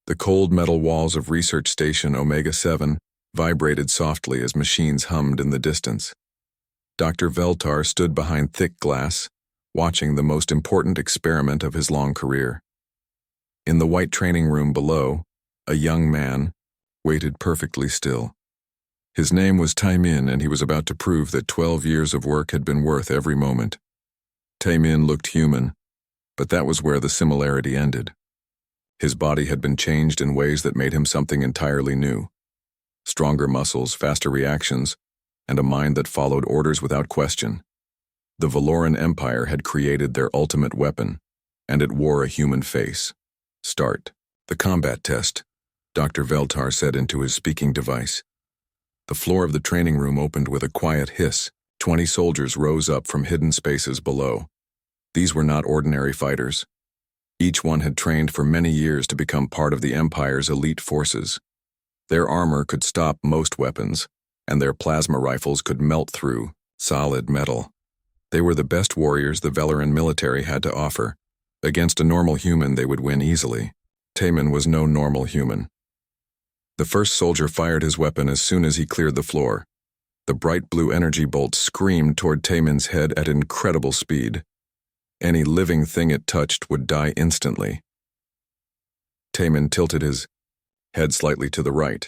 The cold metal walls of Research Station Omega-7 vibrated softly as machines hummed in the distance. Dr. Veltar stood behind thick glass, watching the most important experiment of his long career. In the white training room below, a young man waited perfectly still. His name was Taimin, and he was about to prove that 12 years of work had been worth every moment. Taimin looked human, but that was where the similarity ended. His body had been changed in ways that made him something entirely new. Stronger muscles, faster reactions, and a mind that followed orders without question. The Valoran Empire had created their ultimate weapon, and it wore a human face. Start the combat test, Dr. Veltar said into his speaking device. The floor of the training room opened with a quiet hiss. 20 soldiers rose up from hidden spaces below. These were not ordinary fighters. Each one had trained for many years to become part of the Empire's elite forces. Their armor could stop most weapons, and their plasma rifles could melt through solid metal. They were the best warriors the Valoran military had to offer. Against a normal human, they would win easily. Taimin was no normal human. The first soldier fired his weapon as soon as he cleared the floor. The bright blue energy bolt screamed toward Taimin's head at incredible speed. Any living thing it touched would die instantly. Taimin tilted his head slightly to the right.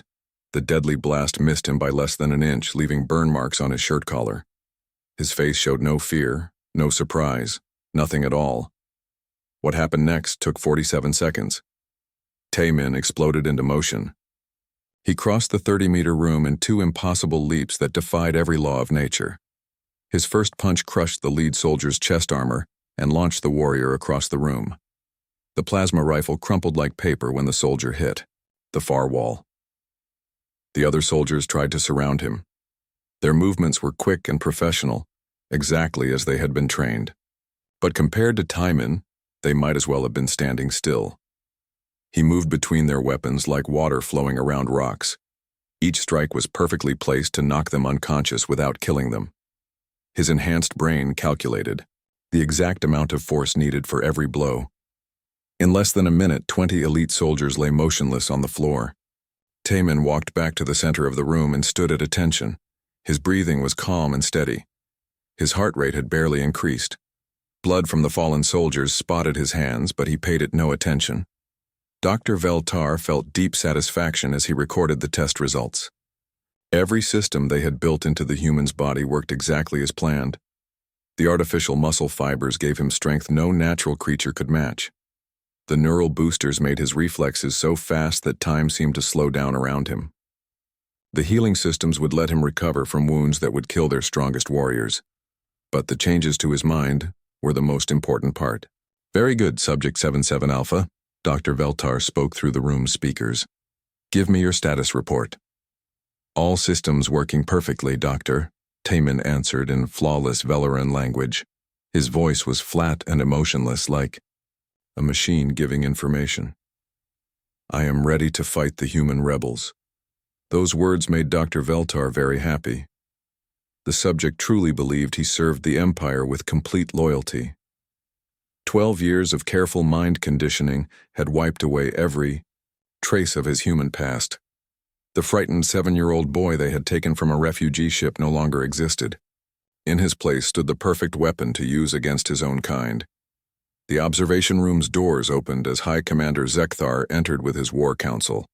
The deadly blast missed him by less than an inch, leaving burn marks on his shirt collar. His face showed no fear, no surprise, nothing at all. What happened next took 47 seconds. Taimin exploded into motion. He crossed the 30-meter room in 2 impossible leaps that defied every law of nature. His first punch crushed the lead soldier's chest armor and launched the warrior across the room. The plasma rifle crumpled like paper when the soldier hit the far wall. The other soldiers tried to surround him. Their movements were quick and professional, exactly as they had been trained. But compared to Taimin, they might as well have been standing still. He moved between their weapons like water flowing around rocks. Each strike was perfectly placed to knock them unconscious without killing them. His enhanced brain calculated the exact amount of force needed for every blow. In less than a minute, 20 elite soldiers lay motionless on the floor. Taimin walked back to the center of the room and stood at attention. His breathing was calm and steady. His heart rate had barely increased. Blood from the fallen soldiers spotted his hands, but he paid it no attention. Dr. Veltar felt deep satisfaction as he recorded the test results. Every system they had built into the human's body worked exactly as planned. The artificial muscle fibers gave him strength no natural creature could match. The neural boosters made his reflexes so fast that time seemed to slow down around him. The healing systems would let him recover from wounds that would kill their strongest warriors. But the changes to his mind were the most important part. "Very good, Subject 77 Alpha," Dr. Veltar spoke through the room's speakers. "Give me your status report." "All systems working perfectly, Doctor," Taimin answered in flawless Valoran language. His voice was flat and emotionless, like a machine giving information. "I am ready to fight the human rebels." Those words made Dr. Veltar very happy. The subject truly believed he served the Empire with complete loyalty. 12 years of careful mind conditioning had wiped away every trace of his human past. The frightened 7-year-old boy they had taken from a refugee ship no longer existed. In his place stood the perfect weapon to use against his own kind. The observation room's doors opened as High Commander Zekthar entered with his war council.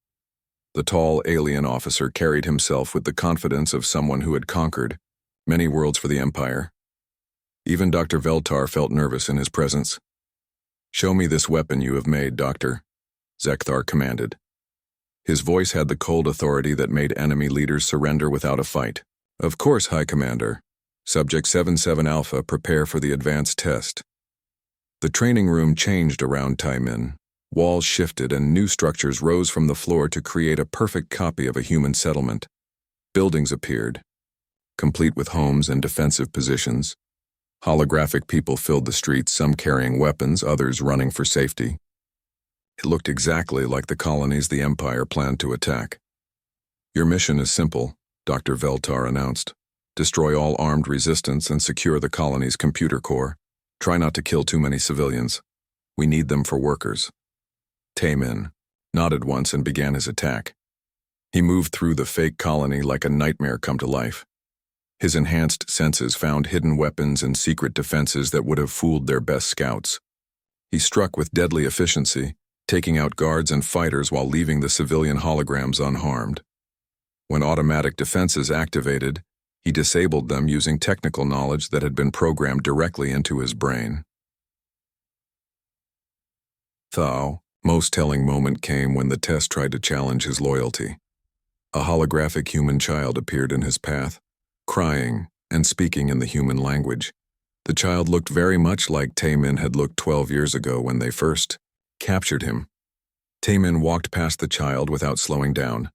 The tall alien officer carried himself with the confidence of someone who had conquered many worlds for the Empire. Even Dr. Veltar felt nervous in his presence. "Show me this weapon you have made, Doctor," Zekthar commanded. His voice had the cold authority that made enemy leaders surrender without a fight. "Of course, High Commander. Subject 77 Alpha, prepare for the advanced test." The training room changed around Taimin. Walls shifted and new structures rose from the floor to create a perfect copy of a human settlement. Buildings appeared, complete with homes and defensive positions. Holographic people filled the streets, some carrying weapons, others running for safety. It looked exactly like the colonies the Empire planned to attack. "Your mission is simple," Dr. Veltar announced. "Destroy all armed resistance and secure the colony's computer core. Try not to kill too many civilians. We need them for workers." Taimin nodded once and began his attack. He moved through the fake colony like a nightmare come to life. His enhanced senses found hidden weapons and secret defenses that would have fooled their best scouts. He struck with deadly efficiency, taking out guards and fighters while leaving the civilian holograms unharmed. When automatic defenses activated, he disabled them using technical knowledge that had been programmed directly into his brain. The most telling moment came when the test tried to challenge his loyalty. A holographic human child appeared in his path, crying and speaking in the human language. The child looked very much like Taemin had looked 12 years ago when they first captured him. Taemin walked past the child without slowing down.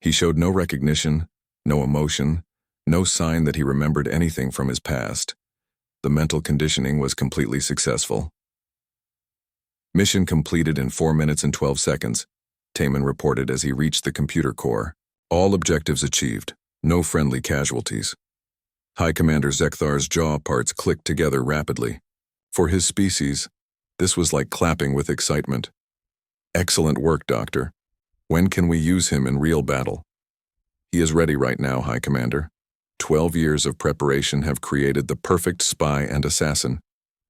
He showed no recognition, no emotion, no sign that he remembered anything from his past. The mental conditioning was completely successful. Mission completed in 4 minutes and 12 seconds, Taemin reported as he reached the computer core. All objectives achieved, no friendly casualties. High Commander Zekthar's jaw parts clicked together rapidly. For his species, this was like clapping with excitement. Excellent work, Doctor. When can we use him in real battle? He is ready right now, High Commander. 12 years of preparation have created the perfect spy and assassin.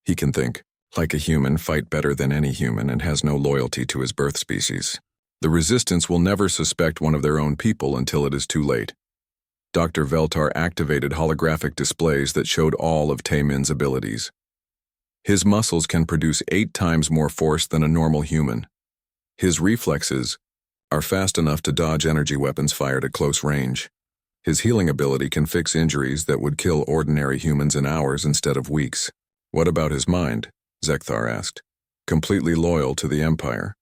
He can think like a human, fight better than any human, and has no loyalty to his birth species. The Resistance will never suspect one of their own people until it is too late. Dr. Veltar activated holographic displays that showed all of Taemin's abilities. His muscles can produce 8 times more force than a normal human. His reflexes are fast enough to dodge energy weapons fired at close range. His healing ability can fix injuries that would kill ordinary humans in hours instead of weeks. What about his mind? Zekthar asked. Completely loyal to the Empire.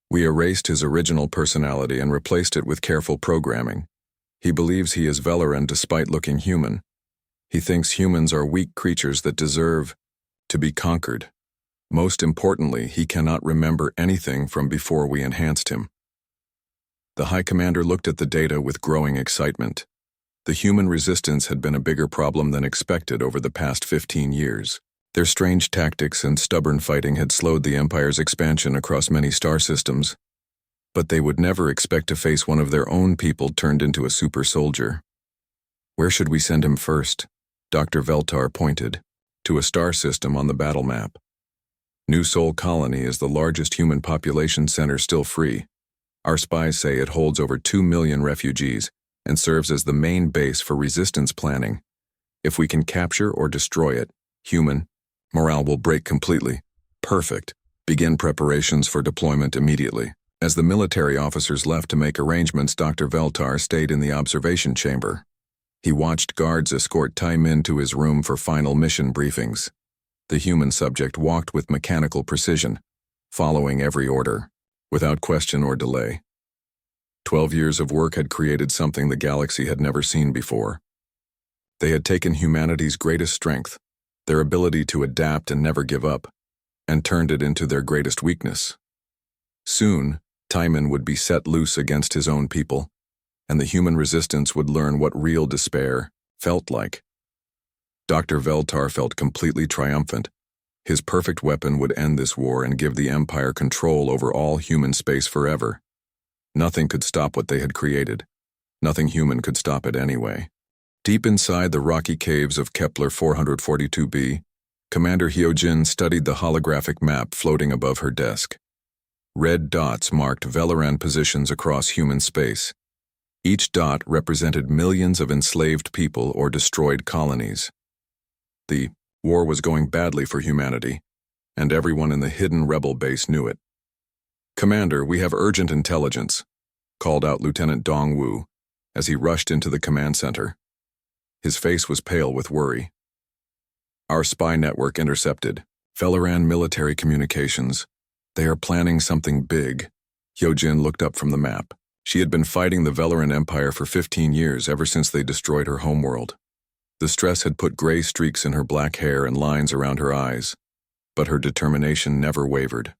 We erased his original personality and replaced it with careful programming. He believes he is Velaran despite looking human. He thinks humans are weak creatures that deserve to be conquered. Most importantly, he cannot remember anything from before we enhanced him. The High Commander looked at the data with growing excitement. The human resistance had been a bigger problem than expected over the past 15 years. Their strange tactics and stubborn fighting had slowed the Empire's expansion across many star systems. But they would never expect to face one of their own people turned into a super soldier. Where should we send him first? Dr. Veltar pointed to a star system on the battle map. New Sol Colony is the largest human population center still free. Our spies say it holds over 2 million refugees and serves as the main base for resistance planning. If we can capture or destroy it, human morale will break completely. Perfect. Begin preparations for deployment immediately. As the military officers left to make arrangements, Dr. Veltar stayed in the observation chamber. He watched guards escort Taemin to his room for final mission briefings. The human subject walked with mechanical precision, following every order, without question or delay. 12 years of work had created something the galaxy had never seen before. They had taken humanity's greatest strength, their ability to adapt and never give up, and turned it into their greatest weakness. Soon, Taemin would be set loose against his own people, and the human resistance would learn what real despair felt like. Dr. Veltar felt completely triumphant. His perfect weapon would end this war and give the Empire control over all human space forever. Nothing could stop what they had created. Nothing human could stop it anyway. Deep inside the rocky caves of Kepler 442b, Commander Hyojin studied the holographic map floating above her desk. Red dots marked Velaran positions across human space. Each dot represented millions of enslaved people or destroyed colonies. The war was going badly for humanity, and everyone in the hidden rebel base knew it. "Commander, we have urgent intelligence," called out Lieutenant Dongwu as he rushed into the command center. His face was pale with worry. "Our spy network intercepted Velaran military communications. They are planning something big." Hyojin looked up from the map. She had been fighting the Velaran Empire for 15 years, ever since they destroyed her homeworld. The stress had put gray streaks in her black hair and lines around her eyes, but her determination never wavered.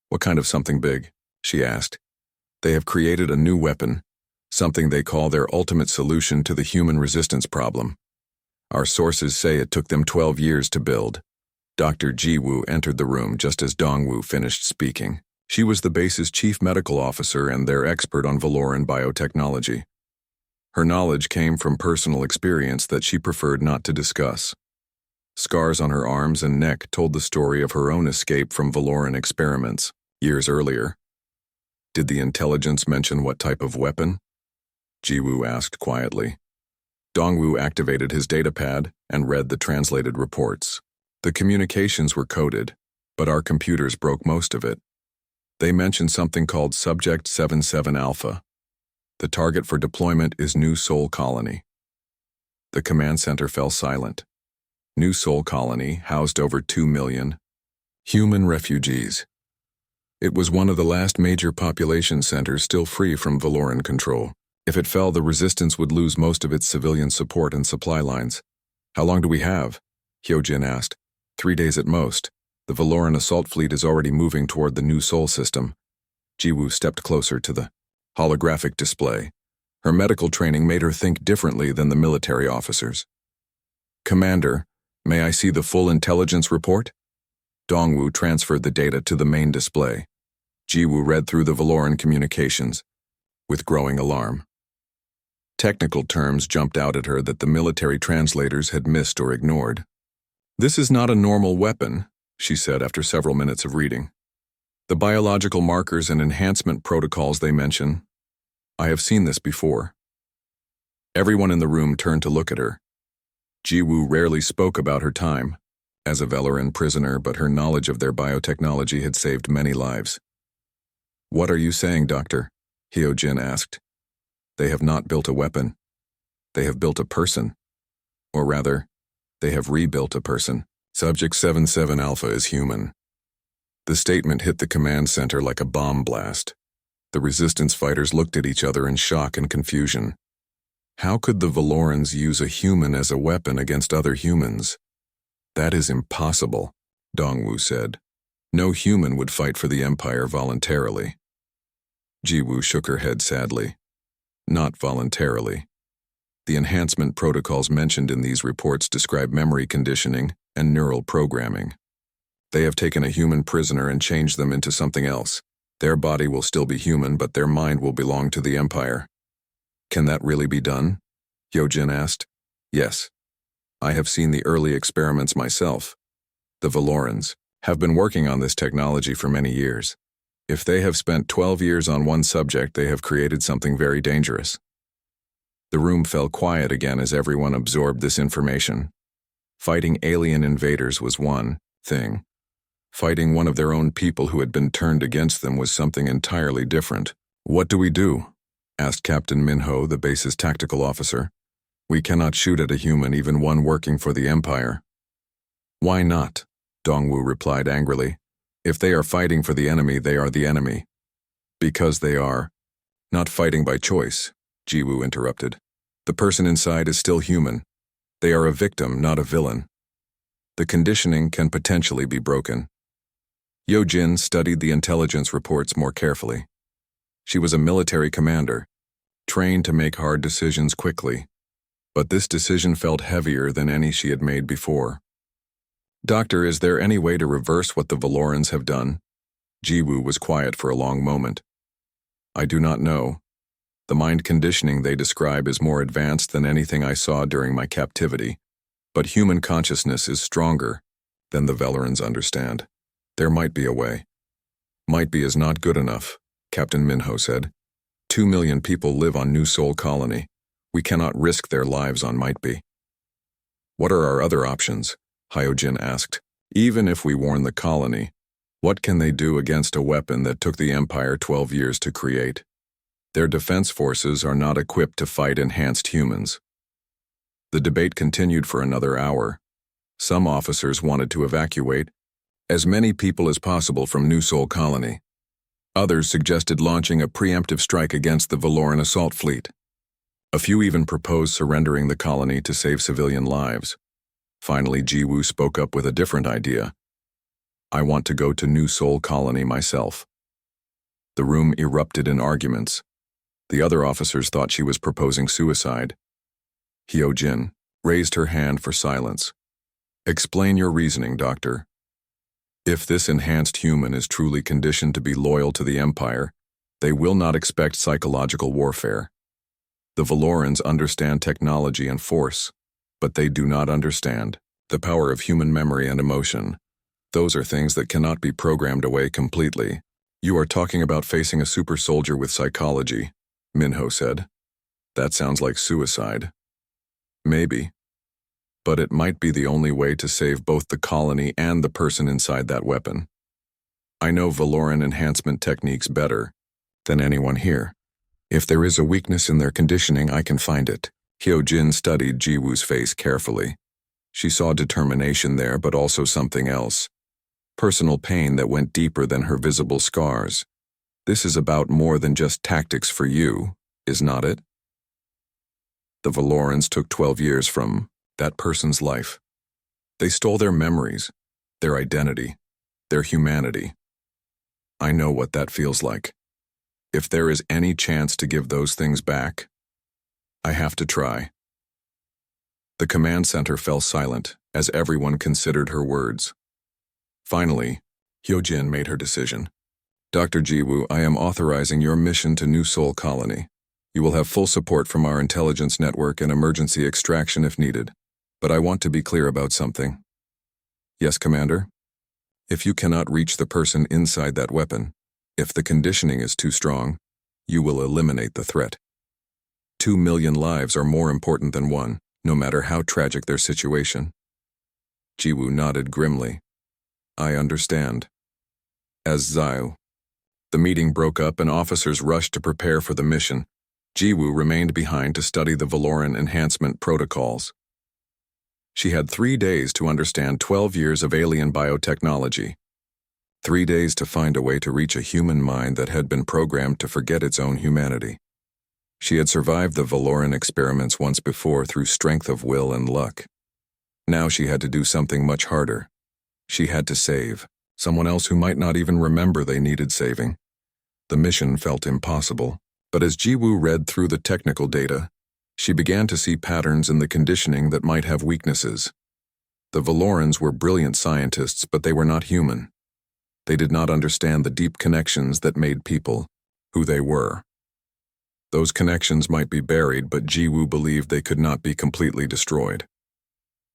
"What kind of something big?" she asked. "They have created a new weapon, something they call their ultimate solution to the human resistance problem. Our sources say it took them 12 years to build." Dr. Jiwoo entered the room just as Dongwu finished speaking. She was the base's chief medical officer and their expert on Valoran biotechnology. Her knowledge came from personal experience that she preferred not to discuss. Scars on her arms and neck told the story of her own escape from Valoran experiments, years earlier. Did the intelligence mention what type of weapon? Jiwoo asked quietly. Dongwoo activated his datapad and read the translated reports. The communications were coded, but our computers broke most of it. They mentioned something called Subject 77 Alpha. The target for deployment is New Sol Colony. The command center fell silent. New Sol Colony housed over 2 million human refugees. It was one of the last major population centers still free from Valoran control. If it fell, the resistance would lose most of its civilian support and supply lines. How long do we have? Hyojin asked. 3 days at most. The Valoran assault fleet is already moving toward the New Sol system. Jiwoo stepped closer to the holographic display. Her medical training made her think differently than the military officers. Commander, may I see the full intelligence report? Dongwoo transferred the data to the main display. Jiwoo read through the Valoran communications, with growing alarm. Technical terms jumped out at her that the military translators had missed or ignored. This is not a normal weapon, she said after several minutes of reading. The biological markers and enhancement protocols they mention, I have seen this before. Everyone in the room turned to look at her. Jiwoo rarely spoke about her time as a Valoran prisoner, but her knowledge of their biotechnology had saved many lives. What are you saying, Doctor? Hyojin asked. They have not built a weapon. They have built a person. Or rather, they have rebuilt a person. Subject 77 Alpha is human. The statement hit the command center like a bomb blast. The resistance fighters looked at each other in shock and confusion. How could the Valorans use a human as a weapon against other humans? That is impossible, Dongwoo said. No human would fight for the Empire voluntarily. Jiwoo shook her head sadly. Not voluntarily. The enhancement protocols mentioned in these reports describe memory conditioning and neural programming. They have taken a human prisoner and changed them into something else. Their body will still be human, but their mind will belong to the Empire. Can that really be done? Hyojin asked. Yes. I have seen the early experiments myself. The Valorans have been working on this technology for many years. If they have spent 12 years on one subject, they have created something very dangerous. The room fell quiet again as everyone absorbed this information. Fighting alien invaders was one thing. Fighting one of their own people who had been turned against them was something entirely different. What do we do? Asked Captain Minho, the base's tactical officer. We cannot shoot at a human, even one working for the Empire. Why not? Dongwoo replied angrily. If they are fighting for the enemy, they are the enemy. Because they are not fighting by choice, Jiwoo interrupted. The person inside is still human. They are a victim, not a villain. The conditioning can potentially be broken. Hyojin studied the intelligence reports more carefully. She was a military commander, trained to make hard decisions quickly, but this decision felt heavier than any she had made before. Doctor, is there any way to reverse what the Valorans have done? Jiwoo was quiet for a long moment. I do not know. The mind conditioning they describe is more advanced than anything I saw during my captivity, but human consciousness is stronger than the Valorans understand. There might be a way. Might be is not good enough, Captain Minho said. 2 million people live on New Sol Colony. We cannot risk their lives on might be. What are our other options? Hyojin asked. Even if we warn the colony, what can they do against a weapon that took the Empire 12 years to create? Their defense forces are not equipped to fight enhanced humans. The debate continued for another hour. Some officers wanted to evacuate as many people as possible from New Sol Colony. Others suggested launching a preemptive strike against the Valoran assault fleet. A few even proposed surrendering the colony to save civilian lives. Finally, Jiwoo spoke up with a different idea. I want to go to New Sol Colony myself. The room erupted in arguments. The other officers thought she was proposing suicide. Hyojin raised her hand for silence. Explain your reasoning, Doctor. If this enhanced human is truly conditioned to be loyal to the Empire, they will not expect psychological warfare. The Valorans understand technology and force, but they do not understand the power of human memory and emotion. Those are things that cannot be programmed away completely. You are talking about facing a super soldier with psychology, Minho said. That sounds like suicide. Maybe. But it might be the only way to save both the colony and the person inside that weapon. I know Valoran enhancement techniques better than anyone here. If there is a weakness in their conditioning, I can find it. Hyojin studied Jiwoo's face carefully. She saw determination there, but also something else. Personal pain that went deeper than her visible scars. This is about more than just tactics for you, is not it? The Valorans took 12 years from that person's life. They stole their memories, their identity, their humanity. I know what that feels like. If there is any chance to give those things back, I have to try. The command center fell silent as everyone considered her words. Finally, Hyojin made her decision. Dr. Jiwoo, I am authorizing your mission to New Seoul Colony. You will have full support from our intelligence network and emergency extraction if needed. But I want to be clear about something. Yes, Commander? If you cannot reach the person inside that weapon, if the conditioning is too strong, you will eliminate the threat. 2 million lives are more important than one, no matter how tragic their situation. Jiwoo nodded grimly. I understand. As Zio. The meeting broke up and officers rushed to prepare for the mission. Jiwoo remained behind to study the Valoran enhancement protocols. She had 3 days to understand 12 years of alien biotechnology. 3 days to find a way to reach a human mind that had been programmed to forget its own humanity. She had survived the Valoran experiments once before through strength of will and luck. Now she had to do something much harder. She had to save someone else who might not even remember they needed saving. The mission felt impossible, but as Jiwoo read through the technical data, she began to see patterns in the conditioning that might have weaknesses. The Valorans were brilliant scientists, but they were not human. They did not understand the deep connections that made people who they were. Those connections might be buried, but Jiwoo believed they could not be completely destroyed.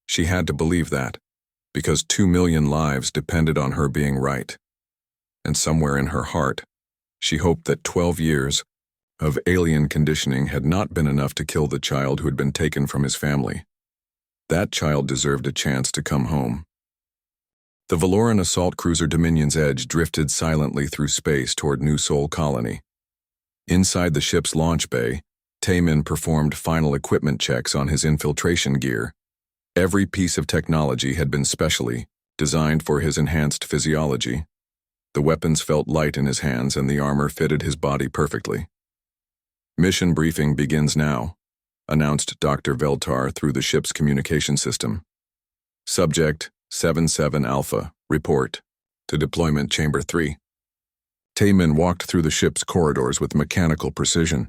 She had to believe that, because 2 million lives depended on her being right. And somewhere in her heart, she hoped that 12 years of alien conditioning had not been enough to kill the child who had been taken from his family. That child deserved a chance to come home. The Valoran assault cruiser Dominion's Edge drifted silently through space toward New Seoul Colony. Inside the ship's launch bay, Taemin performed final equipment checks on his infiltration gear. Every piece of technology had been specially designed for his enhanced physiology. The weapons felt light in his hands and the armor fitted his body perfectly. Mission briefing begins now, announced Dr. Veltar through the ship's communication system. Subject 77 Alpha, report to Deployment Chamber 3. Taemin walked through the ship's corridors with mechanical precision.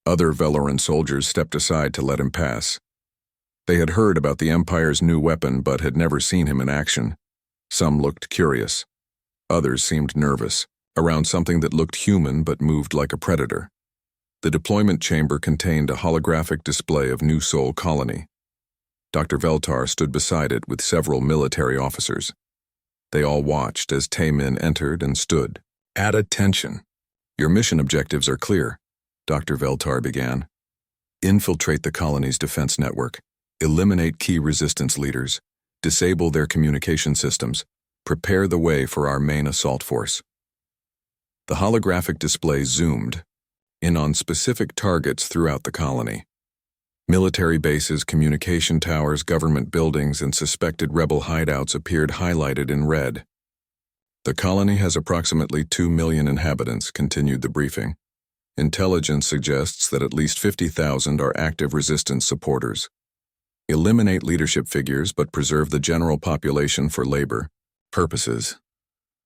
Other Valoran soldiers stepped aside to let him pass. They had heard about the Empire's new weapon but had never seen him in action. Some looked curious. Others seemed nervous, around something that looked human but moved like a predator. The deployment chamber contained a holographic display of New Seoul Colony. Dr. Veltar stood beside it with several military officers. They all watched as Taemin entered and stood. At attention. Your mission objectives are clear, Dr. Veltar began. Infiltrate the colony's defense network. Eliminate key resistance leaders. Disable their communication systems. Prepare the way for our main assault force. The holographic display zoomed in on specific targets throughout the colony. Military bases, communication towers, government buildings, and suspected rebel hideouts appeared highlighted in red. The colony has approximately 2 million inhabitants, continued the briefing. Intelligence suggests that at least 50,000 are active resistance supporters. Eliminate leadership figures but preserve the general population for labor purposes.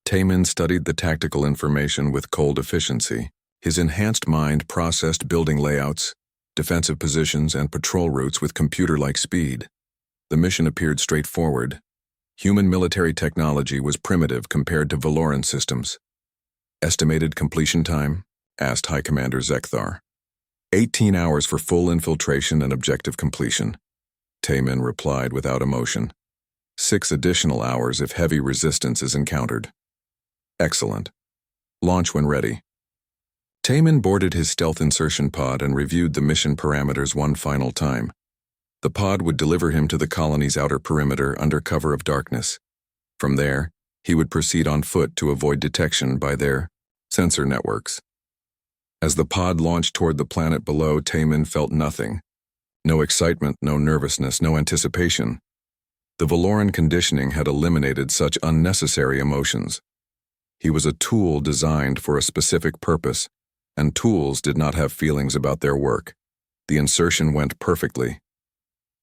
Taemin studied the tactical information with cold efficiency. His enhanced mind processed building layouts, defensive positions, and patrol routes with computer-like speed. The mission appeared straightforward. Human military technology was primitive compared to Valoran systems. Estimated completion time? Asked High Commander Zekthar. 18 hours for full infiltration and objective completion. Taemin replied without emotion. 6 additional hours if heavy resistance is encountered. Excellent. Launch when ready. Taemin boarded his stealth insertion pod and reviewed the mission parameters one final time. The pod would deliver him to the colony's outer perimeter under cover of darkness. From there, he would proceed on foot to avoid detection by their sensor networks. As the pod launched toward the planet below, Taemin felt nothing. No excitement, no nervousness, no anticipation. The Valoran conditioning had eliminated such unnecessary emotions. He was a tool designed for a specific purpose, and tools did not have feelings about their work. The insertion went perfectly.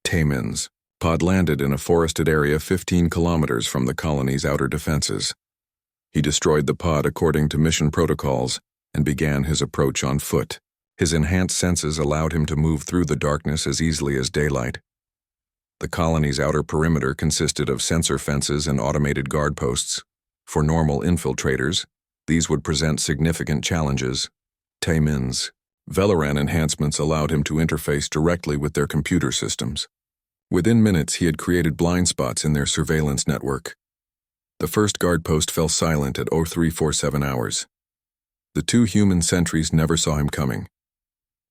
Taemin's pod landed in a forested area 15 kilometers from the colony's outer defenses. He destroyed the pod according to mission protocols and began his approach on foot. His enhanced senses allowed him to move through the darkness as easily as daylight. The colony's outer perimeter consisted of sensor fences and automated guard posts. For normal infiltrators, these would present significant challenges. Taemin's Valoran enhancements allowed him to interface directly with their computer systems. Within minutes, he had created blind spots in their surveillance network. The first guard post fell silent at 0347 hours. The 2 human sentries never saw him coming.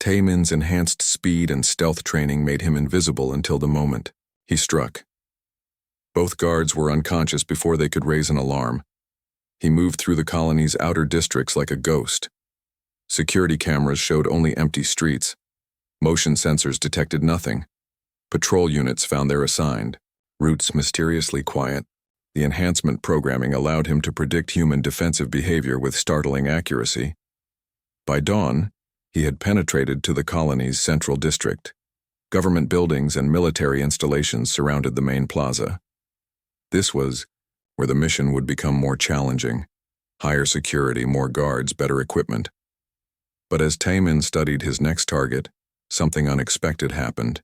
Taemin's enhanced speed and stealth training made him invisible until the moment he struck. Both guards were unconscious before they could raise an alarm. He moved through the colony's outer districts like a ghost. Security cameras showed only empty streets. Motion sensors detected nothing. Patrol units found their assigned routes mysteriously quiet. The enhancement programming allowed him to predict human defensive behavior with startling accuracy. By dawn, he had penetrated to the colony's central district. Government buildings and military installations surrounded the main plaza. This was where the mission would become more challenging. Higher security, more guards, better equipment. But as Taemin studied his next target, something unexpected happened.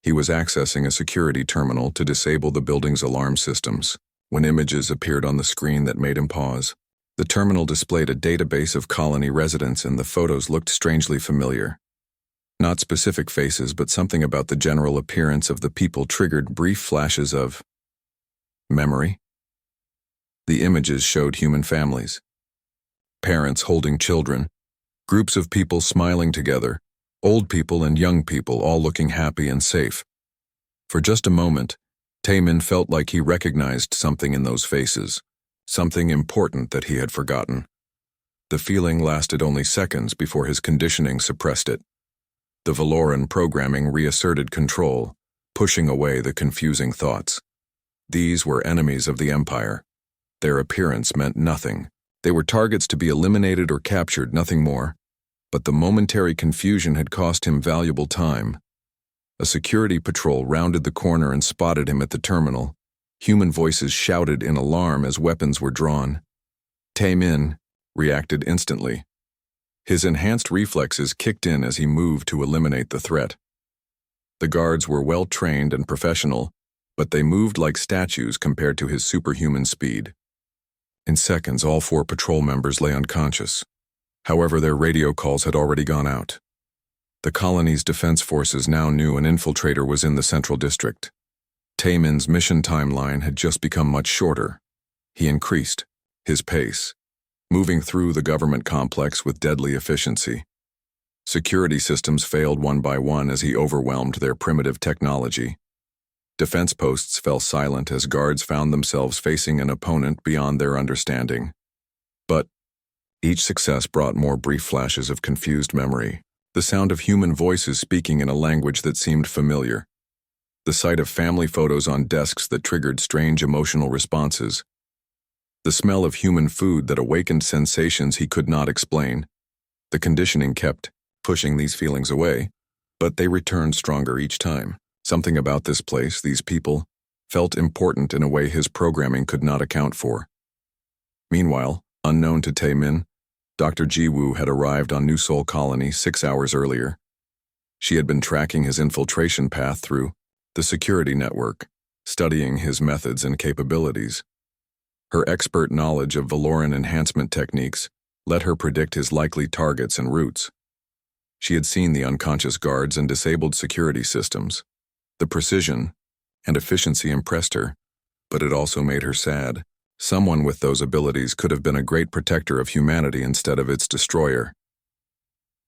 He was accessing a security terminal to disable the building's alarm systems, when images appeared on the screen that made him pause. The terminal displayed a database of colony residents, and the photos looked strangely familiar. Not specific faces, but something about the general appearance of the people triggered brief flashes of memory. The images showed human families. Parents holding children, groups of people smiling together, old people and young people all looking happy and safe. For just a moment, Taemin felt like he recognized something in those faces, something important that he had forgotten. The feeling lasted only seconds before his conditioning suppressed it. The Valoran programming reasserted control, pushing away the confusing thoughts. These were enemies of the Empire. Their appearance meant nothing. They were targets to be eliminated or captured, nothing more. But the momentary confusion had cost him valuable time. A security patrol rounded the corner and spotted him at the terminal. Human voices shouted in alarm as weapons were drawn. Taemin reacted instantly. His enhanced reflexes kicked in as he moved to eliminate the threat. The guards were well trained and professional, but they moved like statues compared to his superhuman speed. In seconds, all 4 patrol members lay unconscious. However, their radio calls had already gone out. The colony's defense forces now knew an infiltrator was in the central district. Taemin's mission timeline had just become much shorter. He increased his pace, moving through the government complex with deadly efficiency. Security systems failed one by one as he overwhelmed their primitive technology. Defense posts fell silent as guards found themselves facing an opponent beyond their understanding. But each success brought more brief flashes of confused memory, the sound of human voices speaking in a language that seemed familiar, the sight of family photos on desks that triggered strange emotional responses, the smell of human food that awakened sensations he could not explain. The conditioning kept pushing these feelings away, but they returned stronger each time. Something about this place, these people, felt important in a way his programming could not account for. Meanwhile, unknown to Taemin, Dr. Jiwoo had arrived on New Seoul Colony 6 hours earlier. She had been tracking his infiltration path through the security network, studying his methods and capabilities. Her expert knowledge of Valoran enhancement techniques let her predict his likely targets and routes. She had seen the unconscious guards and disabled security systems. The precision and efficiency impressed her, but it also made her sad. Someone with those abilities could have been a great protector of humanity instead of its destroyer.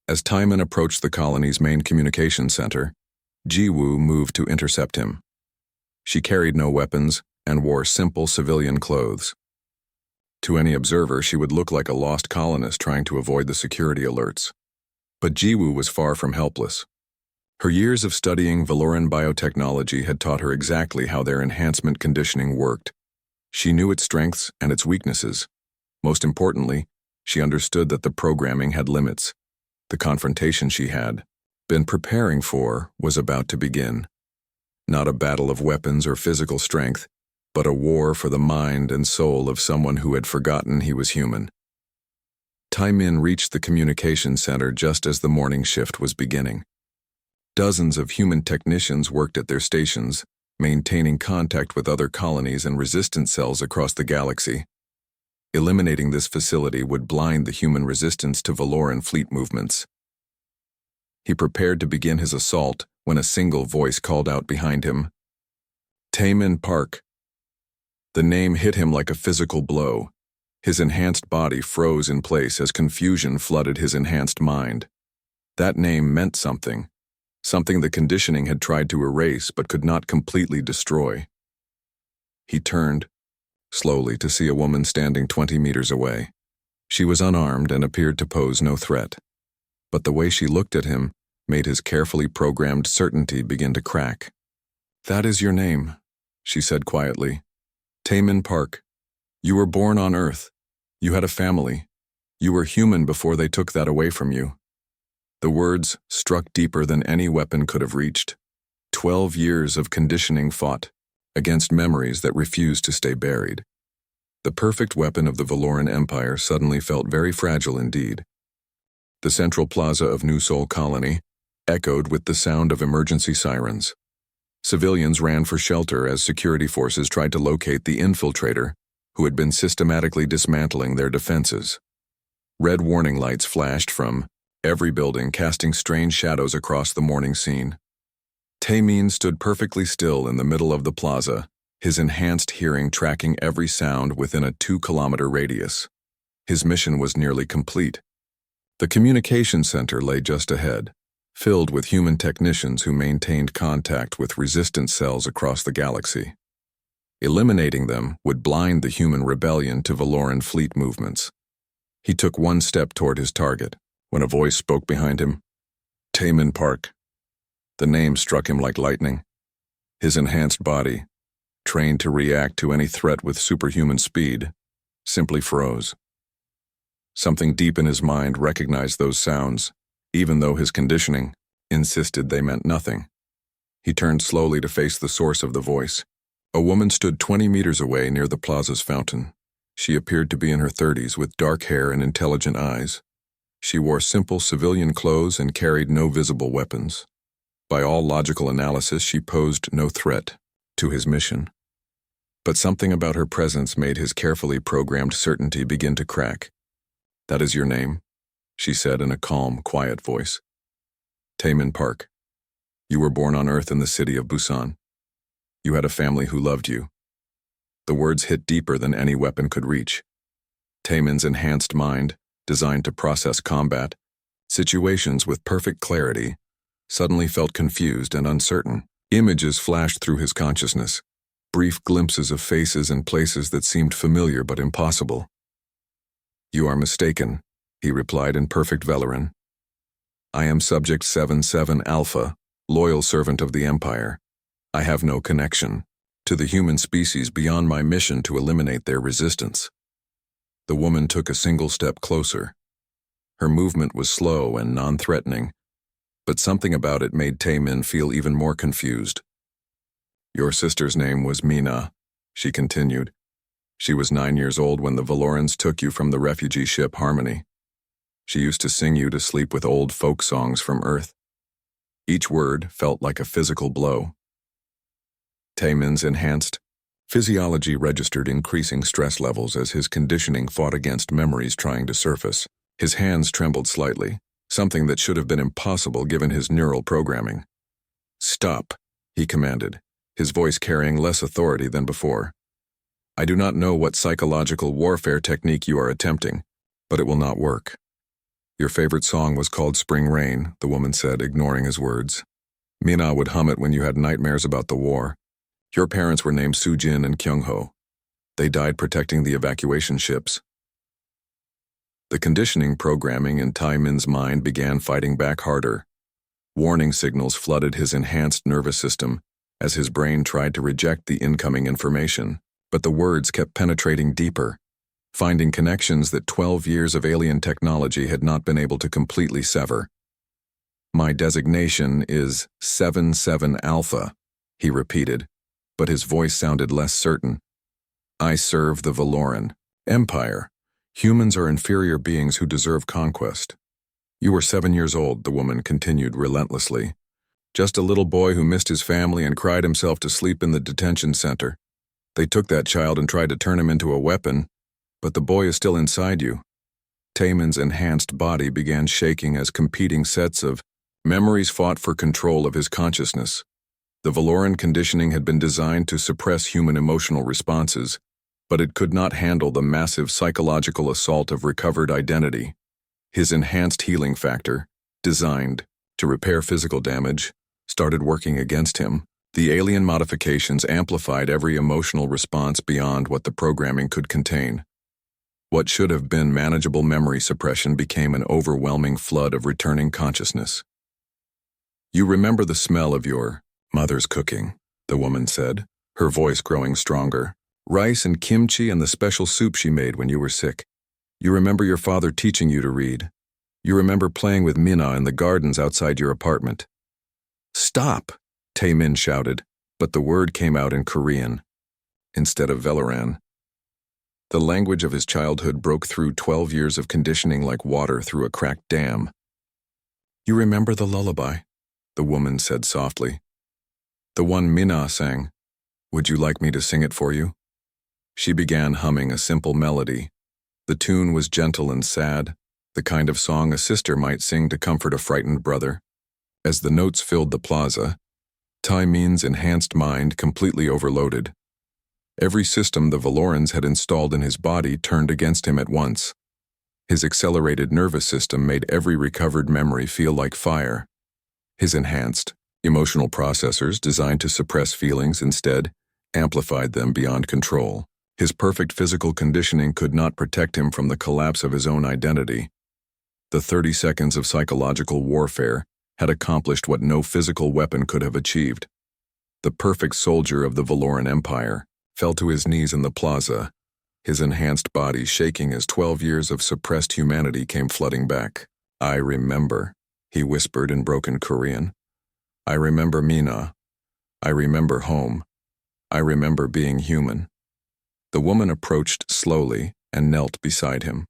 As Timon approached the colony's main communication center, Jiwoo moved to intercept him. She carried no weapons and wore simple civilian clothes. To any observer, she would look like a lost colonist trying to avoid the security alerts. But Jiwoo was far from helpless. Her years of studying Valoran biotechnology had taught her exactly how their enhancement conditioning worked. She knew its strengths and its weaknesses. Most importantly, she understood that the programming had limits. The confrontation she had been preparing for was about to begin. Not a battle of weapons or physical strength, but a war for the mind and soul of someone who had forgotten he was human. Timon reached the communication center just as the morning shift was beginning. Dozens of human technicians worked at their stations, maintaining contact with other colonies and resistance cells across the galaxy. Eliminating this facility would blind the human resistance to Valoran fleet movements. He prepared to begin his assault when a single voice called out behind him, "Taemin Park." The name hit him like a physical blow. His enhanced body froze in place as confusion flooded his enhanced mind. That name meant something the conditioning had tried to erase but could not completely destroy. He turned, slowly, to see a woman standing 20 meters away. She was unarmed and appeared to pose no threat. But the way she looked at him made his carefully programmed certainty begin to crack. "That is your name," she said quietly. "Taemin Park. You were born on Earth. You had a family. You were human before they took that away from you." The words struck deeper than any weapon could have reached. 12 years of conditioning fought against memories that refused to stay buried. The perfect weapon of the Valoran Empire suddenly felt very fragile indeed. The central plaza of New Sol Colony echoed with the sound of emergency sirens. Civilians ran for shelter as security forces tried to locate the infiltrator who had been systematically dismantling their defenses. Red warning lights flashed from every building, casting strange shadows across the morning scene. Taemin stood perfectly still in the middle of the plaza, his enhanced hearing tracking every sound within a 2-kilometer radius. His mission was nearly complete. The communication center lay just ahead, filled with human technicians who maintained contact with resistance cells across the galaxy. Eliminating them would blind the human rebellion to Valoran fleet movements. He took one step toward his target when a voice spoke behind him. "Taemin Park." The name struck him like lightning. His enhanced body, trained to react to any threat with superhuman speed, simply froze. Something deep in his mind recognized those sounds, even though his conditioning insisted they meant nothing. He turned slowly to face the source of the voice. A woman stood 20 meters away near the plaza's fountain. She appeared to be in her 30s with dark hair and intelligent eyes. She wore simple civilian clothes and carried no visible weapons. By all logical analysis, she posed no threat to his mission. But something about her presence made his carefully programmed certainty begin to crack. "That is your name," she said in a calm, quiet voice. "Taemin Park. You were born on Earth in the city of Busan. You had a family who loved you." The words hit deeper than any weapon could reach. Taemin's enhanced mind, designed to process combat situations with perfect clarity, suddenly felt confused and uncertain. Images flashed through his consciousness, brief glimpses of faces and places that seemed familiar but impossible. "You are mistaken," he replied in perfect Valoran. "I am Subject 77 Alpha, loyal servant of the Empire. I have no connection to the human species beyond my mission to eliminate their resistance." The woman took a single step closer. Her movement was slow and non-threatening, but something about it made Taemin feel even more confused. "Your sister's name was Mina," she continued. "She was 9 years old when the Valorans took you from the refugee ship Harmony. She used to sing you to sleep with old folk songs from Earth." Each word felt like a physical blow. Taemin's enhanced physiology registered increasing stress levels as his conditioning fought against memories trying to surface. His hands trembled slightly, something that should have been impossible given his neural programming. "Stop," he commanded, his voice carrying less authority than before. "I do not know what psychological warfare technique you are attempting, but it will not work." "Your favorite song was called Spring Rain," the woman said, ignoring his words. "Mina would hum it when you had nightmares about the war. Your parents were named Soo-jin and Kyung-ho. They died protecting the evacuation ships." The conditioning programming in Taemin's mind began fighting back harder. Warning signals flooded his enhanced nervous system as his brain tried to reject the incoming information, but the words kept penetrating deeper, finding connections that 12 years of alien technology had not been able to completely sever. "My designation is 77 Alpha," he repeated, but his voice sounded less certain. "I serve the Valoran Empire. Humans are inferior beings who deserve conquest." "You were 7 years old," the woman continued relentlessly. "Just a little boy who missed his family and cried himself to sleep in the detention center. They took that child and tried to turn him into a weapon, but the boy is still inside you." Taemin's enhanced body began shaking as competing sets of memories fought for control of his consciousness. The Valoran conditioning had been designed to suppress human emotional responses, but it could not handle the massive psychological assault of recovered identity. His enhanced healing factor, designed to repair physical damage, started working against him. The alien modifications amplified every emotional response beyond what the programming could contain. What should have been manageable memory suppression became an overwhelming flood of returning consciousness. "You remember the smell of your mother's cooking," the woman said, her voice growing stronger. "Rice and kimchi and the special soup she made when you were sick. You remember your father teaching you to read. You remember playing with Mina in the gardens outside your apartment." "Stop!" Taemin shouted, but the word came out in Korean instead of Valoran. The language of his childhood broke through 12 years of conditioning like water through a cracked dam. "You remember the lullaby?" the woman said softly. "The one Mina sang. Would you like me to sing it for you?" She began humming a simple melody. The tune was gentle and sad, the kind of song a sister might sing to comfort a frightened brother. As the notes filled the plaza, Taemin's enhanced mind completely overloaded. Every system the Valorans had installed in his body turned against him at once. His accelerated nervous system made every recovered memory feel like fire. His enhanced, emotional processors designed to suppress feelings instead amplified them beyond control. His perfect physical conditioning could not protect him from the collapse of his own identity. The 30 seconds of psychological warfare had accomplished what no physical weapon could have achieved. The perfect soldier of the Valoran Empire fell to his knees in the plaza, his enhanced body shaking as 12 years of suppressed humanity came flooding back. "I remember," he whispered in broken Korean. "I remember Mina. I remember home. I remember being human." The woman approached slowly and knelt beside him.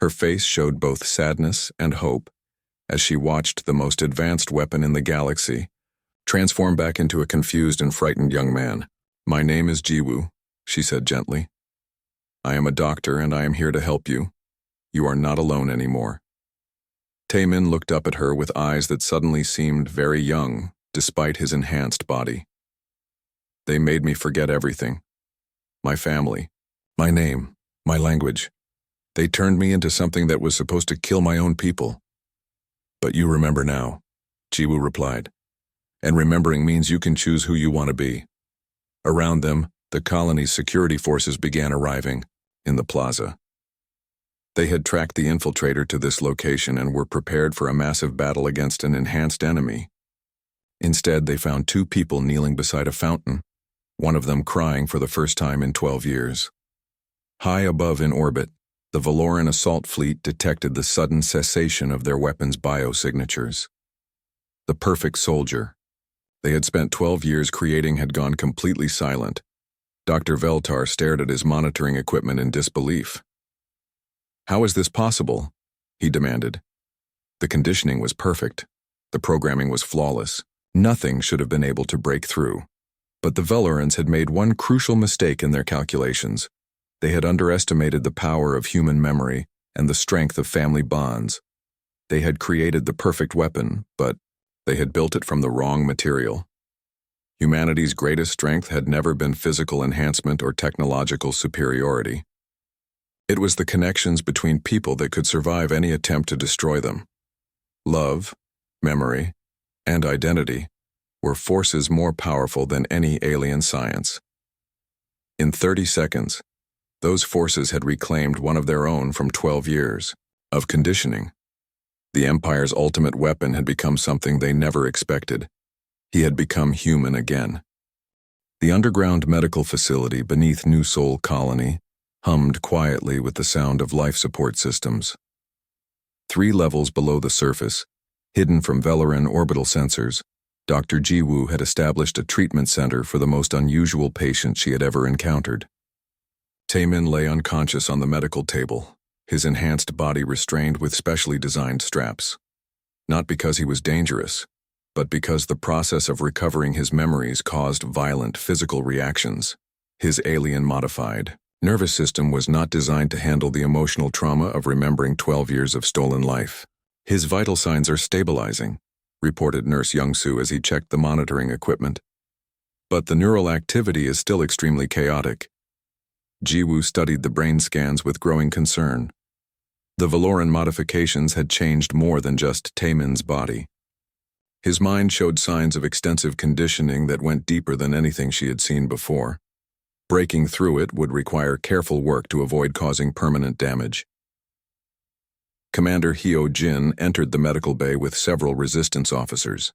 Her face showed both sadness and hope as she watched the most advanced weapon in the galaxy transform back into a confused and frightened young man. "My name is Jiwoo," she said gently. "I am a doctor and I am here to help you. You are not alone anymore." Taemin looked up at her with eyes that suddenly seemed very young, despite his enhanced body. "They made me forget everything. My family, my name, my language. They turned me into something that was supposed to kill my own people." "But you remember now," Jiwoo replied. "And remembering means you can choose who you want to be." Around them, the colony's security forces began arriving in the plaza. They had tracked the infiltrator to this location and were prepared for a massive battle against an enhanced enemy. Instead, they found 2 people kneeling beside a fountain, one of them crying for the first time in 12 years. High above in orbit, the Valoran assault fleet detected the sudden cessation of their weapons' biosignatures. The perfect soldier they had spent 12 years creating had gone completely silent. Dr. Veltar stared at his monitoring equipment in disbelief. "How is this possible?" he demanded. The conditioning was perfect. The programming was flawless. Nothing should have been able to break through. But the Velorans had made one crucial mistake in their calculations. They had underestimated the power of human memory and the strength of family bonds. They had created the perfect weapon, but they had built it from the wrong material. Humanity's greatest strength had never been physical enhancement or technological superiority. It was the connections between people that could survive any attempt to destroy them. Love, memory, and identity were forces more powerful than any alien science. In 30 seconds, those forces had reclaimed one of their own from 12 years of conditioning. The Empire's ultimate weapon had become something they never expected. He had become human again. The underground medical facility beneath New Sol Colony hummed quietly with the sound of life support systems. 3 levels below the surface, hidden from Veloran orbital sensors, Dr. Jiwoo had established a treatment center for the most unusual patient she had ever encountered. Taemin lay unconscious on the medical table, his enhanced body restrained with specially designed straps. Not because he was dangerous, but because the process of recovering his memories caused violent physical reactions. His alien-modified nervous system was not designed to handle the emotional trauma of remembering 12 years of stolen life. His vital signs are stabilizing, reported Nurse Young-soo as he checked the monitoring equipment. But the neural activity is still extremely chaotic. Jiwoo studied the brain scans with growing concern. The Veloran modifications had changed more than just Taemin's body. His mind showed signs of extensive conditioning that went deeper than anything she had seen before. Breaking through it would require careful work to avoid causing permanent damage. Commander Hyo-jin entered the medical bay with several resistance officers.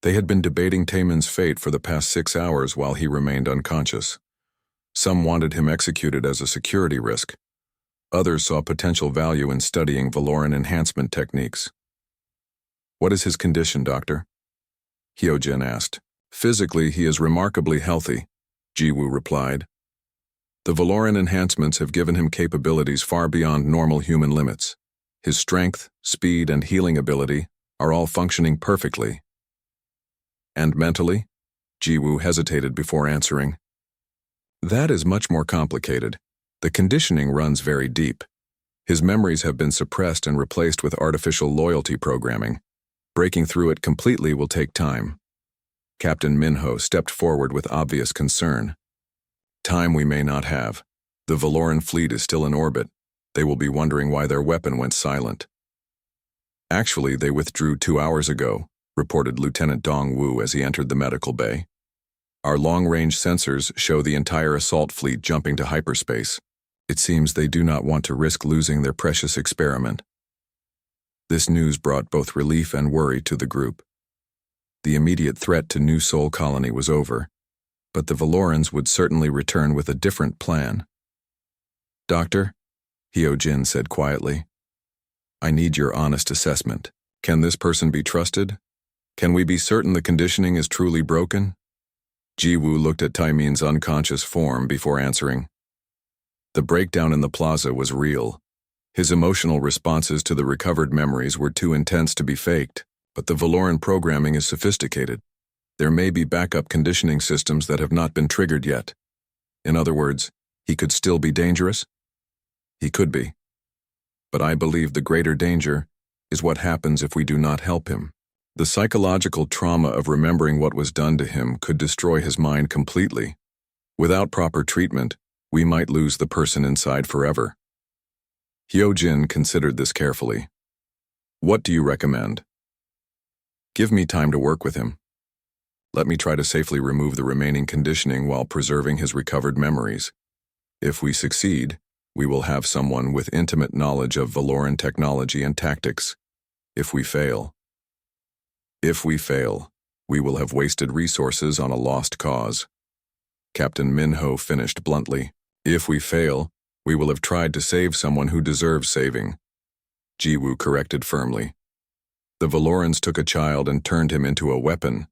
They had been debating Taemin's fate for the past 6 hours while he remained unconscious. Some wanted him executed as a security risk. Others saw potential value in studying Veloran enhancement techniques. "What is his condition, Doctor?" Hyo-jin asked. "Physically, he is remarkably healthy," Jiwoo replied. "The Veloran enhancements have given him capabilities far beyond normal human limits. His strength, speed, and healing ability are all functioning perfectly." "And mentally?" Jiwoo hesitated before answering. "That is much more complicated. The conditioning runs very deep. His memories have been suppressed and replaced with artificial loyalty programming. Breaking through it completely will take time." Captain Minho stepped forward with obvious concern. "Time we may not have. The Veloran fleet is still in orbit. They will be wondering why their weapon went silent." "Actually, they withdrew 2 hours ago," reported Lieutenant Dong-woo as he entered the medical bay. "Our long-range sensors show the entire assault fleet jumping to hyperspace. It seems they do not want to risk losing their precious experiment." This news brought both relief and worry to the group. The immediate threat to New Sol Colony was over, but the Velorans would certainly return with a different plan. "Doctor," Hyo-jin said quietly, "I need your honest assessment. Can this person be trusted? Can we be certain the conditioning is truly broken?" Jiwoo looked at Taemin's unconscious form before answering. The breakdown in the plaza was real. His emotional responses to the recovered memories were too intense to be faked, but the Veloran programming is sophisticated. There may be backup conditioning systems that have not been triggered yet. In other words, he could still be dangerous? He could be. But I believe the greater danger is what happens if we do not help him. The psychological trauma of remembering what was done to him could destroy his mind completely. Without proper treatment, we might lose the person inside forever. Hyo-jin considered this carefully. "What do you recommend?" "Give me time to work with him. Let me try to safely remove the remaining conditioning while preserving his recovered memories. If we succeed, we will have someone with intimate knowledge of Veloran technology and tactics. If we fail, we will have wasted resources on a lost cause." Captain Minho finished bluntly. "If we fail, we will have tried to save someone who deserves saving," Jiwoo corrected firmly. "The Velorans took a child and turned him into a weapon.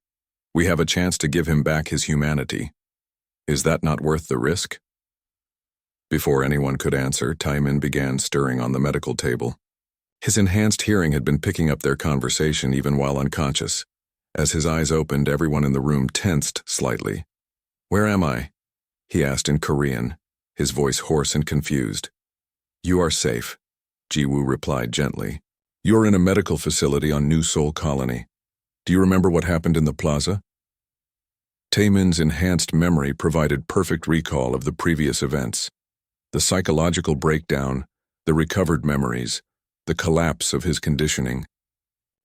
We have a chance to give him back his humanity. Is that not worth the risk?" Before anyone could answer, Taemin began stirring on the medical table. His enhanced hearing had been picking up their conversation even while unconscious. As his eyes opened, everyone in the room tensed slightly. "Where am I?" he asked in Korean, his voice hoarse and confused. "You are safe," Ji-woo replied gently. "You're in a medical facility on New Seoul Colony. Do you remember what happened in the plaza?" Taemin's enhanced memory provided perfect recall of the previous events. The psychological breakdown, the recovered memories, the collapse of his conditioning.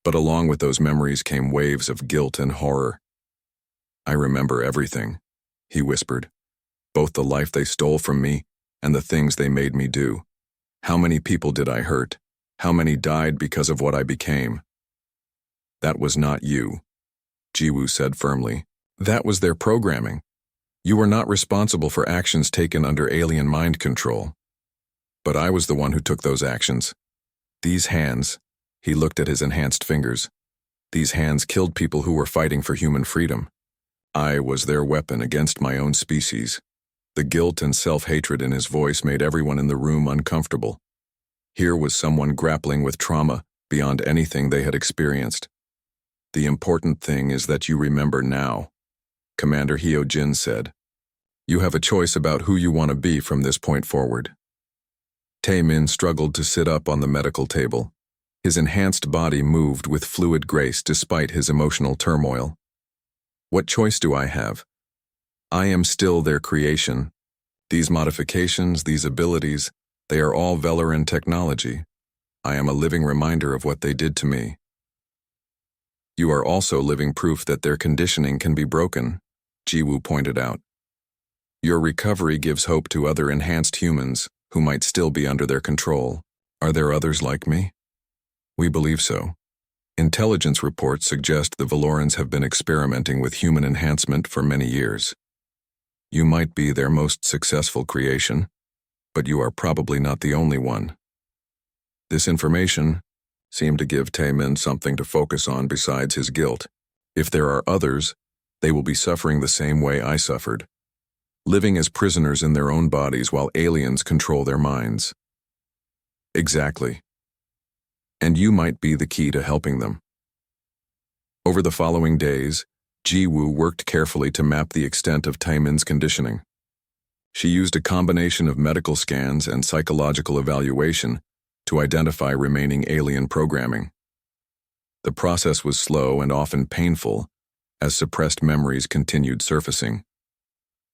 But along with those memories came waves of guilt and horror. "I remember everything," he whispered. "Both the life they stole from me and the things they made me do. How many people did I hurt? How many died because of what I became?" "That was not you," Ji-woo said firmly. "That was their programming. You were not responsible for actions taken under alien mind control. But I was the one who took those actions. These hands," he looked at his enhanced fingers, "these hands killed people who were fighting for human freedom. I was their weapon against my own species." The guilt and self-hatred in his voice made everyone in the room uncomfortable. Here was someone grappling with trauma beyond anything they had experienced. "The important thing is that you remember now," Commander Hyo-jin said. "You have a choice about who you want to be from this point forward." Taemin struggled to sit up on the medical table. His enhanced body moved with fluid grace despite his emotional turmoil. "What choice do I have? I am still their creation. These modifications, these abilities, they are all Velaran technology. I am a living reminder of what they did to me." "You are also living proof that their conditioning can be broken," Ji-woo pointed out. "Your recovery gives hope to other enhanced humans who might still be under their control. Are there others like me?" "We believe so. Intelligence reports suggest the Valorans have been experimenting with human enhancement for many years. You might be their most successful creation, but you are probably not the only one." This information seemed to give Taemin something to focus on besides his guilt. If there are others, they will be suffering the same way I suffered, living as prisoners in their own bodies while aliens control their minds. "Exactly. And you might be the key to helping them." Over the following days, Ji-woo worked carefully to map the extent of Taemin's conditioning. She used a combination of medical scans and psychological evaluation to identify remaining alien programming. The process was slow and often painful, as suppressed memories continued surfacing.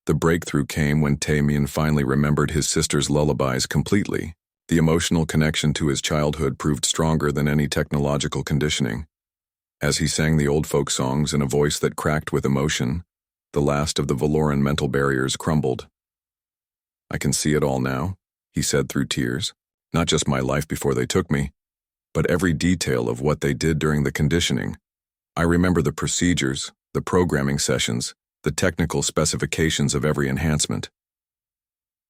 The breakthrough came when Taemin finally remembered his sister's lullabies completely. The emotional connection to his childhood proved stronger than any technological conditioning. As he sang the old folk songs in a voice that cracked with emotion, the last of the Valoran mental barriers crumbled. "I can see it all now," he said through tears. "Not just my life before they took me, but every detail of what they did during the conditioning. I remember the procedures, the programming sessions, the technical specifications of every enhancement.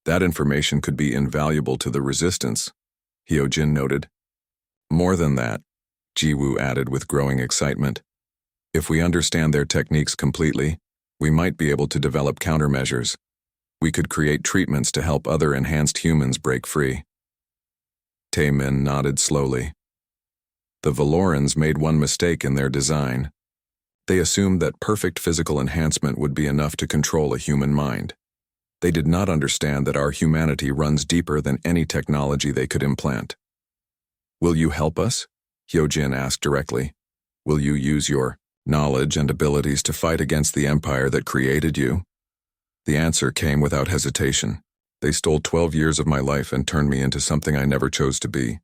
That information could be invaluable to the resistance," Hyo-jin noted. "More than that," Ji-woo added with growing excitement. "If we understand their techniques completely, we might be able to develop countermeasures. We could create treatments to help other enhanced humans break free." Taemin nodded slowly. The Valorans made one mistake in their design. They assumed that perfect physical enhancement would be enough to control a human mind. They did not understand that our humanity runs deeper than any technology they could implant. "Will you help us?" Hyo-jin asked directly. "Will you use your knowledge and abilities to fight against the empire that created you?" The answer came without hesitation. "They stole 12 years of my life and turned me into something I never chose to be.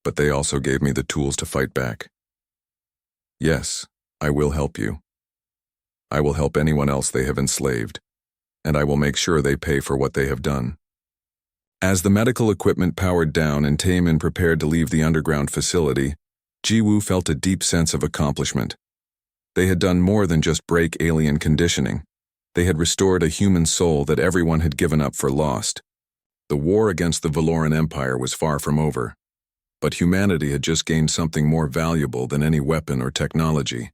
But they also gave me the tools to fight back. Yes, I will help you. I will help anyone else they have enslaved, and I will make sure they pay for what they have done." As the medical equipment powered down and Taemin prepared to leave the underground facility, Ji-woo felt a deep sense of accomplishment. They had done more than just break alien conditioning. They had restored a human soul that everyone had given up for lost. The war against the Valoran Empire was far from over, but humanity had just gained something more valuable than any weapon or technology.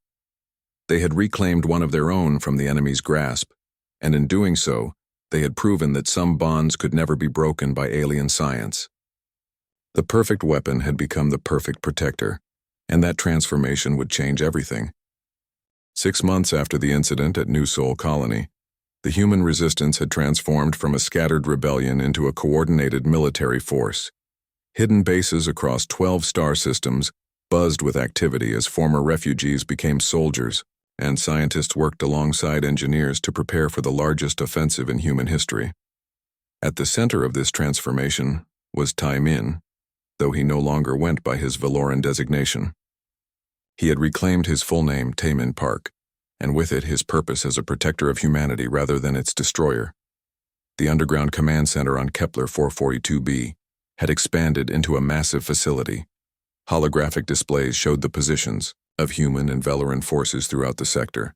They had reclaimed one of their own from the enemy's grasp, and in doing so, they had proven that some bonds could never be broken by alien science. The perfect weapon had become the perfect protector, and that transformation would change everything. 6 months after the incident at New Sol Colony, the human resistance had transformed from a scattered rebellion into a coordinated military force. Hidden bases across 12 star systems buzzed with activity as former refugees became soldiers, and scientists worked alongside engineers to prepare for the largest offensive in human history. At the center of this transformation was Tai Min, though he no longer went by his Valoran designation. He had reclaimed his full name, Taemin Park, and with it his purpose as a protector of humanity rather than its destroyer. The underground command center on Kepler 442b had expanded into a massive facility. Holographic displays showed the positions of human and Valoran forces throughout the sector.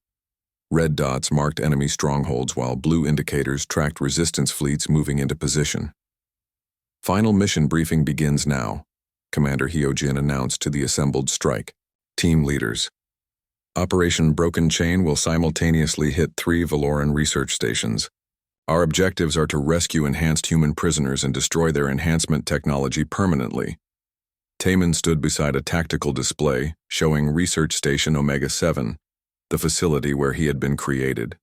Red dots marked enemy strongholds while blue indicators tracked resistance fleets moving into position. Final mission briefing begins now, Commander Hyojin announced to the assembled strike team leaders. Operation Broken Chain will simultaneously hit 3 Valoran research stations. Our objectives are to rescue enhanced human prisoners and destroy their enhancement technology permanently. Taemin stood beside a tactical display showing Research Station Omega-7, the facility where he had been created.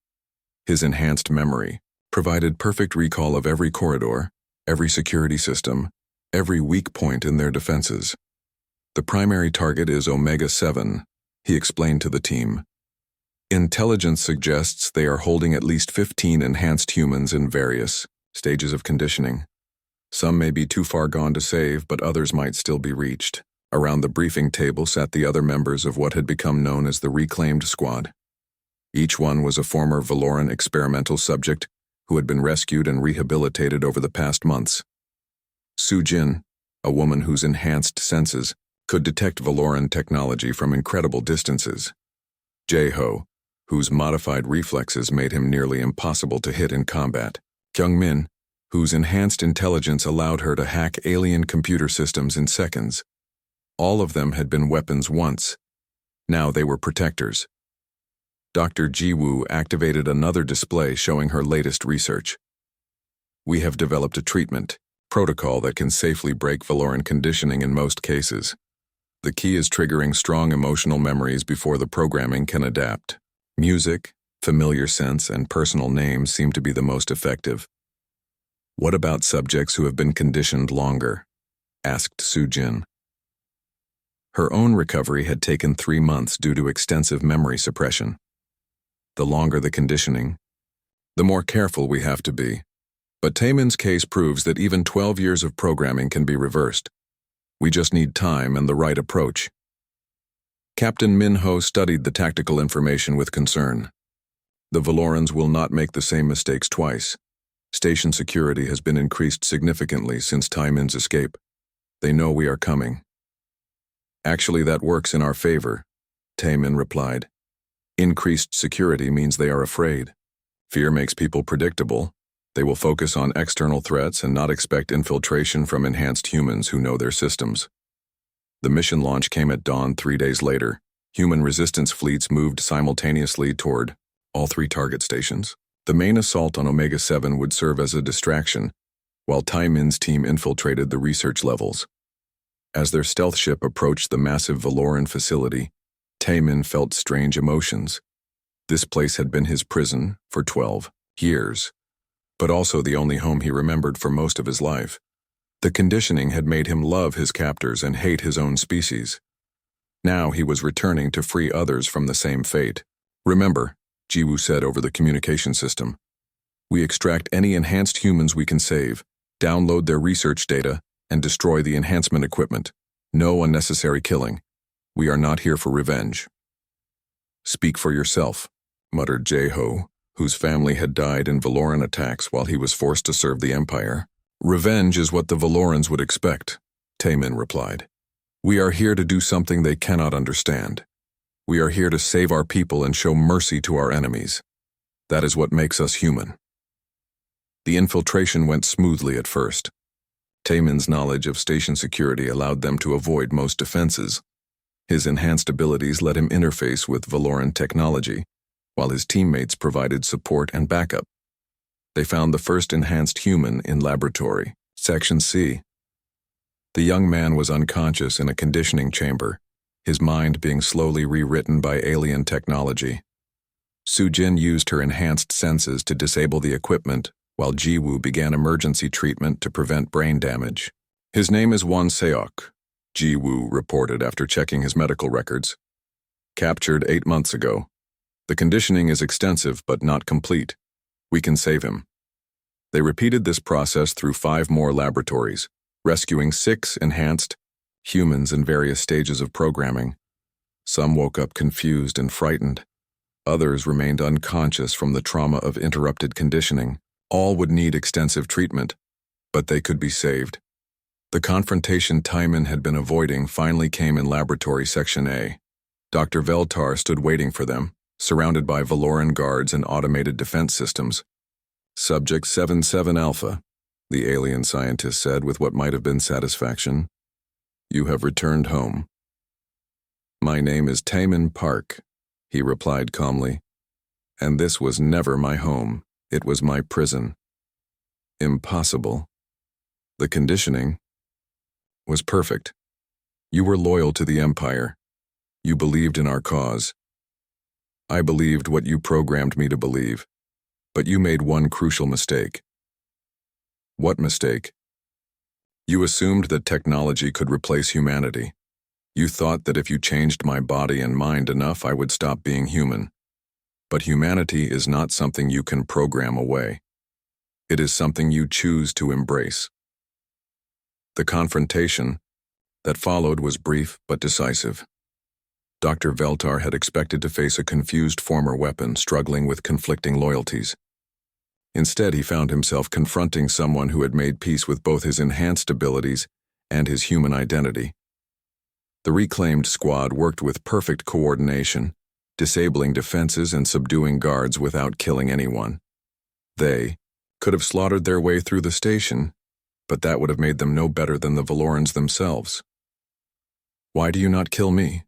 His enhanced memory provided perfect recall of every corridor, every security system, every weak point in their defenses. The primary target is Omega-7, he explained to the team. Intelligence suggests they are holding at least 15 enhanced humans in various stages of conditioning. Some may be too far gone to save, but others might still be reached. Around the briefing table sat the other members of what had become known as the Reclaimed Squad. Each one was a former Valoran experimental subject who had been rescued and rehabilitated over the past months. Su Jin, a woman whose enhanced senses could detect Valoran technology from incredible distances. Jae-ho, whose modified reflexes made him nearly impossible to hit in combat. Kyung-min, whose enhanced intelligence allowed her to hack alien computer systems in seconds. All of them had been weapons once. Now they were protectors. Dr. Ji-woo activated another display showing her latest research. We have developed a treatment protocol that can safely break Valoran conditioning in most cases. The key is triggering strong emotional memories before the programming can adapt. Music, familiar scents, and personal names seem to be the most effective. What about subjects who have been conditioned longer? Asked Su Jin. Her own recovery had taken 3 months due to extensive memory suppression. The longer the conditioning, the more careful we have to be. But Taemin's case proves that even 12 years of programming can be reversed. We just need time and the right approach. Captain Min-ho studied the tactical information with concern. The Valorans will not make the same mistakes twice. Station security has been increased significantly since Taemin's escape. They know we are coming. Actually, that works in our favor, Taemin replied. Increased security means they are afraid. Fear makes people predictable. They will focus on external threats and not expect infiltration from enhanced humans who know their systems. The mission launch came at dawn 3 days later. Human resistance fleets moved simultaneously toward all 3 target stations. The main assault on Omega-7 would serve as a distraction, while Taemin's team infiltrated the research levels. As their stealth ship approached the massive Valoran facility, Taemin felt strange emotions. This place had been his prison for 12 years, but also the only home he remembered for most of his life. The conditioning had made him love his captors and hate his own species. Now he was returning to free others from the same fate. Remember, Ji-woo said over the communication system, we extract any enhanced humans we can save, download their research data, and destroy the enhancement equipment. No unnecessary killing. We are not here for revenge. Speak for yourself, muttered Jae-ho, whose family had died in Valoran attacks while he was forced to serve the Empire. Revenge is what the Valorans would expect, Taemin replied. We are here to do something they cannot understand. We are here to save our people and show mercy to our enemies. That is what makes us human. The infiltration went smoothly at first. Taemin's knowledge of station security allowed them to avoid most defenses. His enhanced abilities let him interface with Valoran technology, while his teammates provided support and backup. They found the first enhanced human in laboratory, Section C. The young man was unconscious in a conditioning chamber, his mind being slowly rewritten by alien technology. Sujin used her enhanced senses to disable the equipment, while Jiwoo began emergency treatment to prevent brain damage. "His name is Won Seok," Jiwoo reported after checking his medical records. "Captured 8 months ago. The conditioning is extensive but not complete. We can save him." They repeated this process through 5 more laboratories, rescuing 6 enhanced humans in various stages of programming. Some woke up confused and frightened. Others remained unconscious from the trauma of interrupted conditioning. All would need extensive treatment, but they could be saved. The confrontation Timon had been avoiding finally came in Laboratory Section A. Dr. Veltar stood waiting for them, surrounded by Valoran guards and automated defense systems. "Subject 77 Alpha," the alien scientist said with what might have been satisfaction. "You have returned home." "My name is Timon Park," he replied calmly. "And this was never my home. It was my prison." "Impossible. The conditioning was perfect. You were loyal to the Empire. You believed in our cause. I believed what you programmed me to believe. But you made one crucial mistake." "What mistake?" "You assumed that technology could replace humanity. You thought that if you changed my body and mind enough, I would stop being human. But humanity is not something you can program away. It is something you choose to embrace." The confrontation that followed was brief but decisive. Dr. Veltar had expected to face a confused former weapon struggling with conflicting loyalties. Instead, he found himself confronting someone who had made peace with both his enhanced abilities and his human identity. The reclaimed squad worked with perfect coordination, disabling defenses and subduing guards without killing anyone. They could have slaughtered their way through the station, but that would have made them no better than the Valorans themselves. "Why do you not kill me?"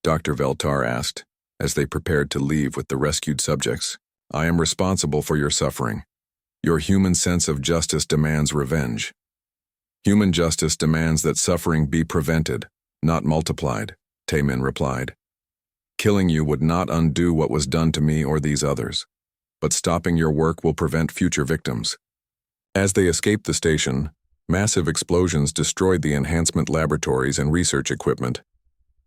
Dr. Veltar asked, as they prepared to leave with the rescued subjects. "I am responsible for your suffering. Your human sense of justice demands revenge. Human justice demands that suffering be prevented, not multiplied," Taemin replied. "Killing you would not undo what was done to me or these others, but stopping your work will prevent future victims." As they escaped the station, massive explosions destroyed the enhancement laboratories and research equipment.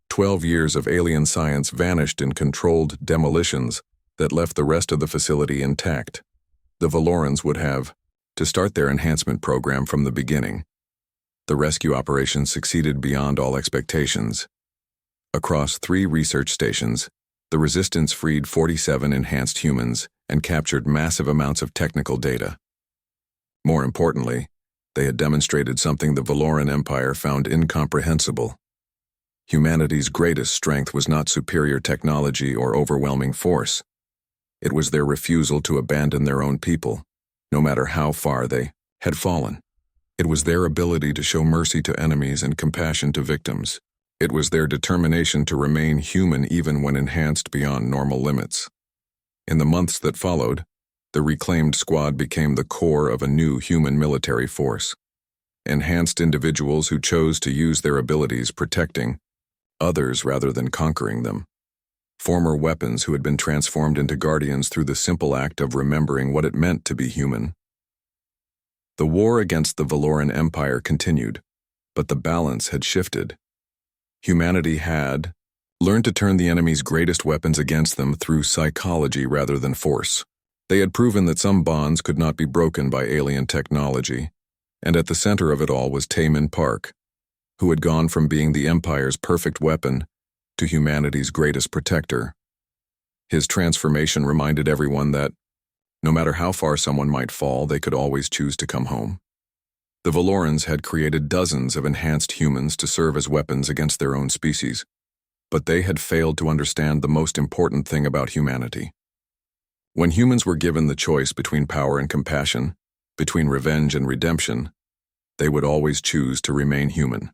12 years of alien science vanished in controlled demolitions that left the rest of the facility intact. The Valorans would have to start their enhancement program from the beginning. The rescue operation succeeded beyond all expectations. Across 3 research stations, the Resistance freed 47 enhanced humans and captured massive amounts of technical data. More importantly, they had demonstrated something the Valoran Empire found incomprehensible. Humanity's greatest strength was not superior technology or overwhelming force. It was their refusal to abandon their own people, no matter how far they had fallen. It was their ability to show mercy to enemies and compassion to victims. It was their determination to remain human even when enhanced beyond normal limits. In the months that followed, the reclaimed squad became the core of a new human military force. Enhanced individuals who chose to use their abilities protecting others rather than conquering them. Former weapons who had been transformed into guardians through the simple act of remembering what it meant to be human. The war against the Valoran Empire continued, but the balance had shifted. Humanity had learned to turn the enemy's greatest weapons against them through psychology rather than force. They had proven that some bonds could not be broken by alien technology, and at the center of it all was Taemin Park, who had gone from being the Empire's perfect weapon to humanity's greatest protector. His transformation reminded everyone that, no matter how far someone might fall, they could always choose to come home. The Valorans had created dozens of enhanced humans to serve as weapons against their own species, but they had failed to understand the most important thing about humanity. When humans were given the choice between power and compassion, between revenge and redemption, they would always choose to remain human.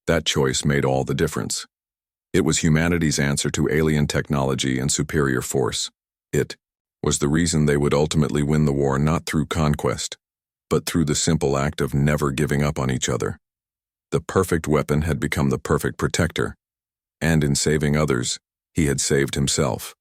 That choice made all the difference. It was humanity's answer to alien technology and superior force. It was the reason they would ultimately win the war not through conquest, but through the simple act of never giving up on each other. The perfect weapon had become the perfect protector, and in saving others, he had saved himself.